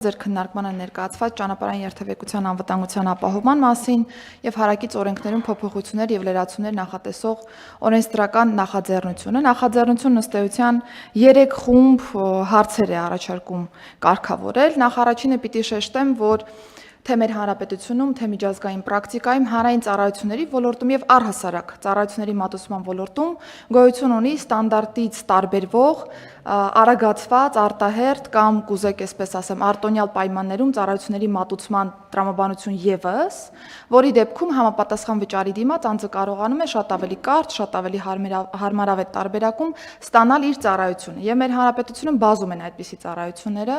Ձեր քննարկմանը ներկայացված ճանապարհային երթևեկության անվտանգության ապահովման մասին եւ հարակից օրենքներում փոփոխություններ եւ լրացումներ նախատեսող օրենսդրական նախաձեռնությունը։ Նախաձեռնությունն ըստ էության 3 խումբ հարցեր է առաջարկում կարգավորել։ Նախ առաջինը պիտի շեշտեմ, որ թե մեր հանրապետությունում, թե միջազգային պրակտիկայում հանրային ծառայությունների ոլորտում եւ առհասարակ ծառայությունների մատուցման ոլորտում գոյություն ունի ստանդարտից տարբերվող արագացված, արտահերթ կամ կուզեք այսպես ասեմ, արտոնյալ պայմաններում ծառայությունների մատուցման տրամաբանություն եւս, որի դեպքում համապատասխան վճարի դիմաց անձը կարողանում է շատ ավելի կարճ, շատ ավելի հարմարավետ տարբերակում ստանալ իր ծառայությունը։ Եվ մեր հանրապետությունում բազում են այդպիսի ծառայությունները։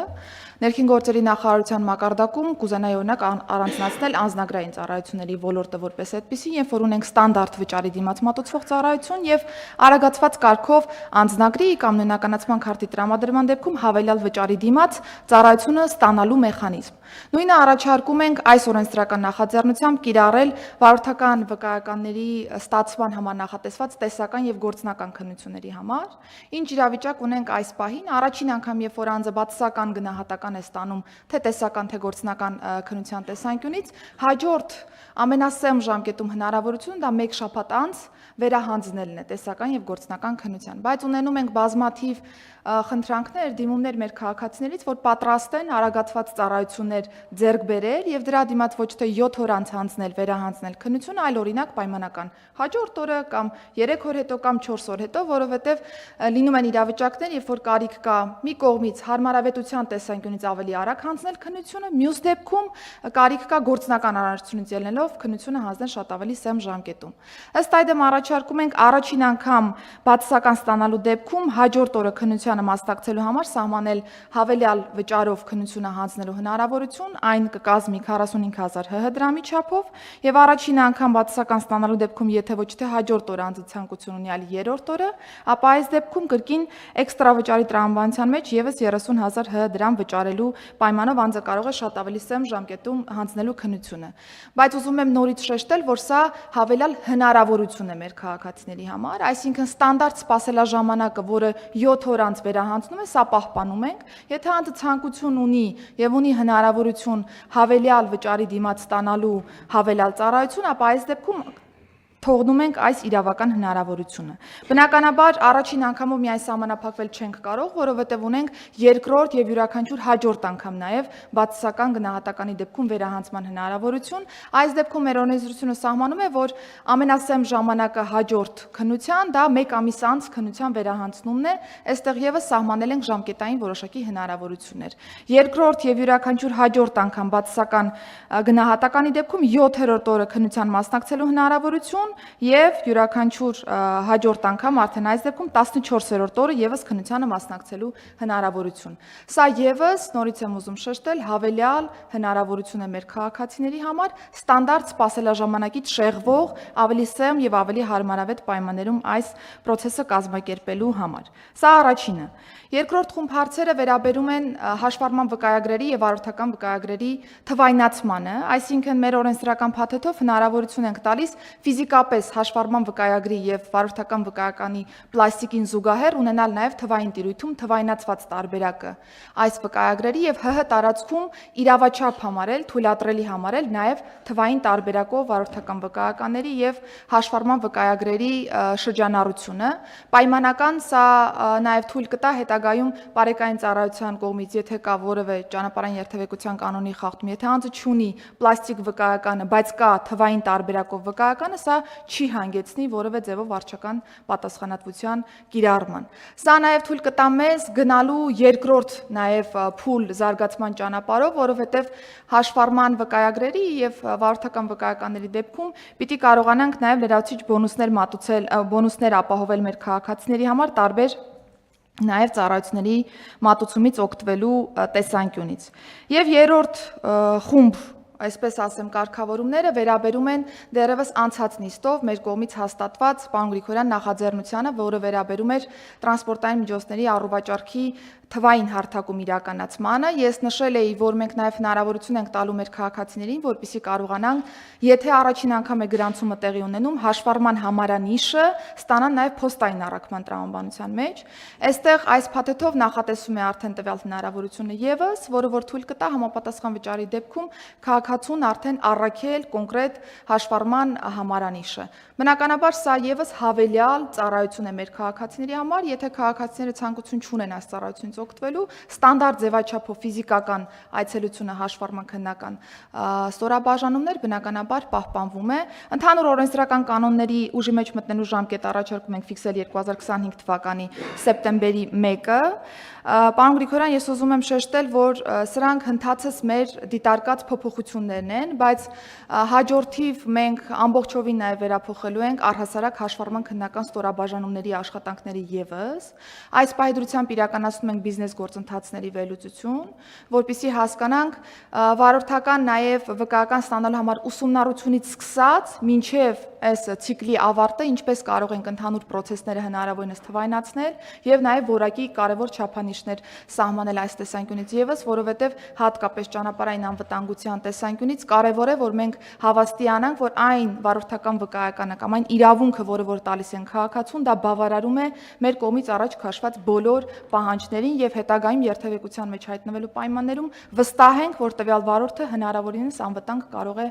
Ներքին գործերի նախարարության մակարդակում կուզենայի օրինակ առանձնացնել անձնագրային ծառայությունների ոլորտը որպես այդպիսին, երբ որ ունենք ստանդարտ վճարի դիմաց մատուցվող ծառայություն եւ արագացված կարգով անձնագրի կամ նույնականացման քարտի տրամադրման դեպքում հավելյալ վճարի դիմաց ծառայությունը ստանալու մեխանիզմ։ Նույնը առաջարկում ենք այս օրենսդրական նախաձեռնությամբ կիրառել վարորդական վկայականների ստացման համար նախատեսված տեսական եւ գործնական քննությունների համար։ Ինչ իրավիճակ ունենք այս պահին, առաջին անգամ երբ որ անձը բացասական գնահատական է ստանում թե տեսական թե գործնական քննության տեսանկյունից, հաջորդ ամենասեմ ժամկետում հնարավորությունը դա 1 շաբաթ անց վերահանձնելն է տեսական եւ գործնական քննության, բայց ունենում ենք բազմաթիվ խնդրանքներ, դիմումներ մեր քաղաքացիներից, որ պատրաստ են արագացված ծառայություններ ձեռք բերել եւ դրա դիմաց ոչ թե 7 օր անց հանձնել, վերահանձնել քննությունը, այլ օրինակ պայմանական հաջորդ օրը կամ 3 օր հետո կամ 4 օր հետո, որովհետեւ լինում են իրավիճակներ, երբ որ կարիք կա մի կողմից հարմարավետության տեսանկյունից ավելի արագ հանձնել քննությունը, մյուս դեպքում կարիք կա գործնական առանցությունից ելնելով քննությունը հանձնել շատ ավելի սեմ ժամկետում։ Ըստ այդմ առաջարկում ենք առաջին անգամ բացասական ստանալու դեպքում հաջորդ օրը քննությանը մասնակցելու համար սահմանել հավելյալ վճարով քննությունը հանձնելու հնարավորություն, այն կկազմի 45000 ՀՀ դրամի չափով եւ առաջին անգամ բացասական ստանալու դեպքում եթե ոչ թե հաջորդ օրը անձը ցանկություն ունի, այլ երրորդ օրը, ապա այս դեպքում կրկին էքստրա վճարի տրամաբանության մեջ եւս 30000 ՀՀ դրամ վճարելու պայմանով անձը կարող է շատ ավելի սեմ ժամկետում հանձնելու քննությունը։ Բայց ուզում եմ նորից շեշտել, որ սա հավելյալ հնարավորություն է մեր քաղաքացիների համար, այսինքն ստանդարտ սպասելաժամանակը, որը 7 օր անց վերահանձնում է, սա պահպանում ենք։ Եթե անձը ցանկություն ունի եւ ունի հնարավորություն հավելյալ վճարի դիմաց ստանալու հավելյալ ծառայություն, ապա այս դեպքում թողնում ենք այս իրավական հնարավորությունը։ Բնականաբար առաջին անգամով միայն սահմանափակվել չենք կարող, որովհետև ունենք երկրորդ եւ յուրաքանչյուր հաջորդ անգամ նաեւ բացասական գնահատականի դեպքում վերահանձման հնարավորություն։ Այս դեպքում մեր օրենսդրությունը սահմանում է, որ ամենասեմ ժամանակը հաջորդ քննության դա 1 ամիս անց քննության վերահանձնումն է, այստեղ եւս սահմանել ենք ժամկետային որոշակի հնարավորություններ։ Երկրորդ եւ յուրաքանչյուր հաջորդ անգամ բացասական գնահատականի դեպքում 7-րդ օրը քննության մասնակցելու հնարավորություն եւ յուրաքանչյուր հաջորդ անգամ արդեն այս դեպքում 14-րդ օրը եւս քննությանը մասնակցելու հնարավորություն։ Սա եւս նորից եմ ուզում շեշտել, հավելյալ հնարավորություն է մեր քաղաքացիների համար ստանդարտ սպասելաժամանակից շեղվող ավելի սեմ եւ ավելի հարմարավետ պայմաններում այս process-ը կազմակերպելու համար։ Սա առաջինը։ Երկրորդ խումբ հարցերը վերաբերում են հաշվառման վկայագրերի եւ վարորդական վկայագրերի թվայնացմանը, այսինքն մեր օրենսդրական փաթեթով հնարավորություն ենք տալիս ֆիզիկապես հաշվառման վկայագրի եւ վարորդական վկայականի պլաստիկին զուգահեռ ունենալ նաեւ թվային տիրույթում թվայնացված տարբերակը այս վկայագրերի եւ ՀՀ տարածքում իրավաչափ համարել, թույլատրելի համարել նաեւ թվային տարբերակով վարորդական վկայականների եւ հաշվառման վկայագրերի շրջանառությունը։ Պայմանական սա նաեւ թույլ կտա հետագայում բարեկային ծառայության կողմից, եթե կա որևէ ճանապարհային երթևեկության կանոնի խախտում, եթե անձը չունի պլաստիկ վկայականը, բայց կա թվային տարբերակով վկայականը, սա չի հանգեցնի որևէ ձևով վարչական պատասխանատվության կիրառման։ Սա նաև թույլ կտա մեզ գնալու երկրորդ նաև փուլ զարգացման ճանապարհով, որովհետև հաշվառման վկայագրերի եւ վարորդական վկայականների դեպքում պիտի կարողանանք նաև լրացուցիչ բոնուսներ մատուցել, բոնուսներ ապահովել մեր քաղաքացիների համար տարբեր նաև ծառայությունների մատուցումից օգտվելու տեսանկյունից։ Եվ երրորդ խումբ, այսպես ասեմ, կարգավորումները վերաբերում են դեռևս անցած նիստով մեր կողմից հաստատված պարոն Գրիգորյան նախաձեռնությանը, որը վերաբերում էր տրանսպորտային միջոցների առուվաճառքի թվային հարթակում իրականացմանը, ես նշել էի, որ մենք նաև հնարավորություն ենք տալու մեր քաղաքացիներին, որպեսզի կարողանան, եթե առաջին անգամ է գրանցումը տեղի ունենում, հաշվառման համարանիշը ստանան նաև փոստային առաքման տրամաբանության մեջ։ Այստեղ այս փաթեթով նախատեսում է արդեն տվյալ հնարավորությունը ևս, որը որ թույլ կտա համապատասխան վճարի դեպքում քաղաքացուն արդեն առաքել կոնկրետ հաշվառման համարանիշը։ Բնականաբար սա ևս հավելյալ ծառայություն է մեր քաղաքացիների համար, եթե քաղաքացիները ցանկություն չունեն այս ծառայությունից օգտվելու, ստանդարտ ձևաչափով ֆիզիկական այցելությունը հաշվառման քննական ստորաբաժանումներ բնականաբար պահպանվում է։ Ընդհանուր օրենսդրական կանոնների ուժի մեջ մտնելու ժամկետ առաջարկում ենք ֆիքսել 2025 թվականի սեպտեմբերի 1-ը։ Պարոն Գրիգորյան, ես ուզում եմ շեշտել, որ սրանք ընդհանրապես մեր դիտարկած փոփոխություններն են, բայց հաջորդիվ մենք ամբողջովին նաև վերափոխելու ենք առհասարակ հաշվառման քննական ստորաբաժանումների աշխատանքների ևս։ Այս պահեդրությամբ իրականացնում ենք բիզնես գործընթացների վերլուծություն, որպեսզի հասկանանք վարորդական նաև վկայական ստանալու համար ուսումնառությունից սկսած մինչև այս ցիկլի ավարտը ինչպես կարող ենք ընդհանուր process-ները հնարավորինս թվայնացնել եւ նաև որակի կարևոր չափանիշներ սահմանել այս տեսանկյունից ևս, որովհետեւ հատկապես ճանապարհային անվտանգության տեսանկյունից կարևոր է, որ մենք հավաստիանանք, որ այն վարորդական վկայականը կամ այն իրավունքը, որը որ տալիս են քաղաքացուն, դա բավարարում է մեր կողմից առաջ քաշված բոլոր պահանջներին եւ հետագայում երթևեկության մեջ հայտնվելու պայմաններում վստահենք, որ տվյալ վարորդը հնարավորինս անվտանգ կարող է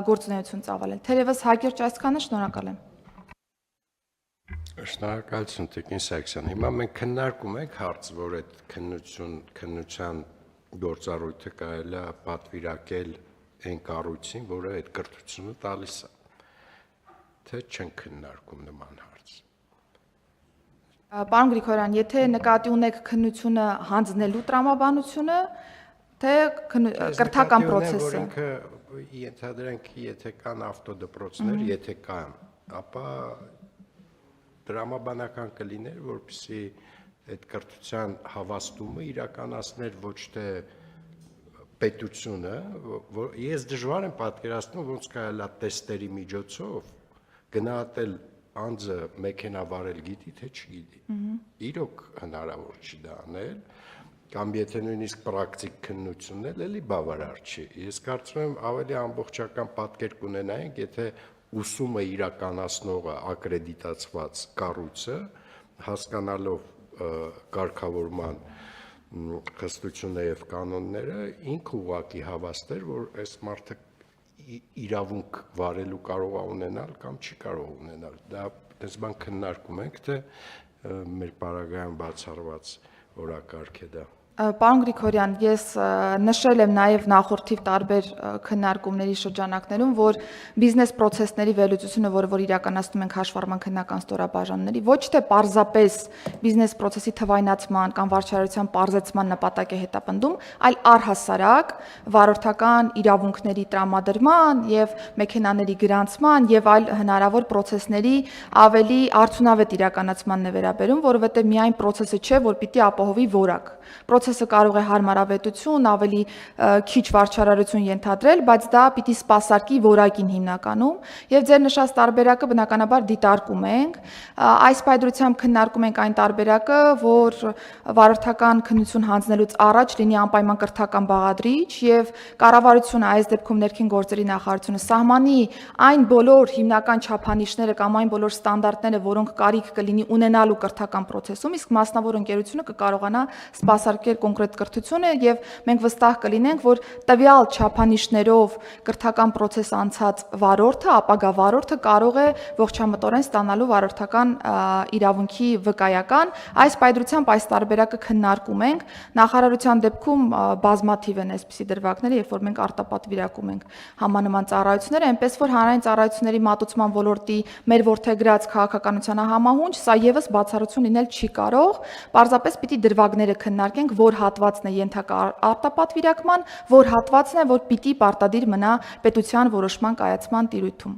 գործունեություն ծավալել։ Թերևս հակիրճ այսքանը, շնորհակալ եմ։ Շնորհակալություն Տիկին Սարգսյան։ Հիմա մենք քննարկում ենք հարց, որ այդ քննության գործառույթը կարելի է պատվիրակել այն կառույցին, որը այդ կրթությունը տալիս է։ Թե չեն քննարկում նման հարց։ Պարոն Գրիգորյան, եթե նկատի ունեք քննությունը հանձնելու տրամաբանությունը, թե կրթական process-ը։ Ենթադրենք, եթե կան ավտոդպրոցներ, եթե կան, ապա դրամաբանական կլիներ, որպեսզի այդ կրթության հավաստումը իրականացներ ոչ թե պետությունը, ես դժվար եմ պատկերացնում, ոնց կարելի է տեստերի միջոցով գնահատել անձը մեքենա վարել գիտի, թե չգիտի։ Իրոք հնարավոր չի դա անել, կամ եթե նույնիսկ պրակտիկ քննությունն էլ էլի բավարար չի։ Ես կարծում եմ ավելի ամբողջական պատկեր կունենայինք, եթե ուսումը իրականացնողը ակրեդիտացված կառույցը հասկանալով կարգավորման խստությունը եւ կանոնները ինքը ուղղակի հավաստեր, որ այս մարդը իրավունք վարելու կարող է ունենալ կամ չի կարող ունենալ։ Դա դες բան քննարկում ենք, թե մեր պարագայում բացառված օրակարգ է դա։ Պարոն Գրիգորյան, ես նշել եմ նաև նախորդիվ տարբեր քննարկումների շրջանակներում, որ բիզնես process-ների վերլուծությունը, որը որ իրականացնում ենք հաշվառման քննական ստորաբաժանումների, ոչ թե պարզապես բիզնես process-ի թվայնացման կամ վարչարարության պարզեցման նպատակ է հետապնդում, այլ առհասարակ վարորդական իրավունքների տրամադրման եւ մեքենաների գրանցման եւ այլ հնարավոր process-ների ավելի արդյունավետ իրականացմանն է վերաբերում, որովհետեւ միայն process-ը չէ, որ պիտի ապահովի որակ։ Process-ը կարող է հարմարավետություն, ավելի քիչ վարչարարություն ենթադրել, բայց դա պիտի սպասարկի որակին հիմնականում, եւ ձեր նշած տարբերակը բնականաբար դիտարկում ենք։ Այս պայդրությամբ քննարկում ենք այն տարբերակը, որ վարորդական քննություն հանձնելուց առաջ լինի անպայման կրթական բաղադրիչ եւ կառավարությունը այս դեպքում ներքին գործերի նախարարությունը սահմանի այն բոլոր հիմնական չափանիշները կամ այն բոլոր ստանդարտները, որոնք կարիք կլինի ունենալու կրթական process-ում, իսկ մասնավոր ընկերությունը կկարողանա սպասարկել կոնկրետ կրթությունը եւ մենք վստահ կլինենք, որ տվյալ չափանիշներով կրթական process անցած վարորդը, ապագա վարորդը կարող է ողջամտորեն ստանալու վարորդական իրավունքի վկայական։ Այս պայդրությամբ այս տարբերակը քննարկում ենք։ Նախարարության դեպքում բազմաթիվ են այսպիսի դրվագները, երբ որ մենք արտապատվիրակում ենք համանման ծառայությունները, այնպես որ հանրային ծառայությունների մատուցման ոլորտի մեր որդեգրած քաղաքականության համահունչ, սա եւս բացառություն լինել չի կարող։ Պարզապես պիտի դրվագները քննարկենք, որ հատվածն է ենթակա արտապատվիրակման, որ հատվածն է, որ պիտի պարտադիր մնա պետության որոշման կայացման տիրույթում։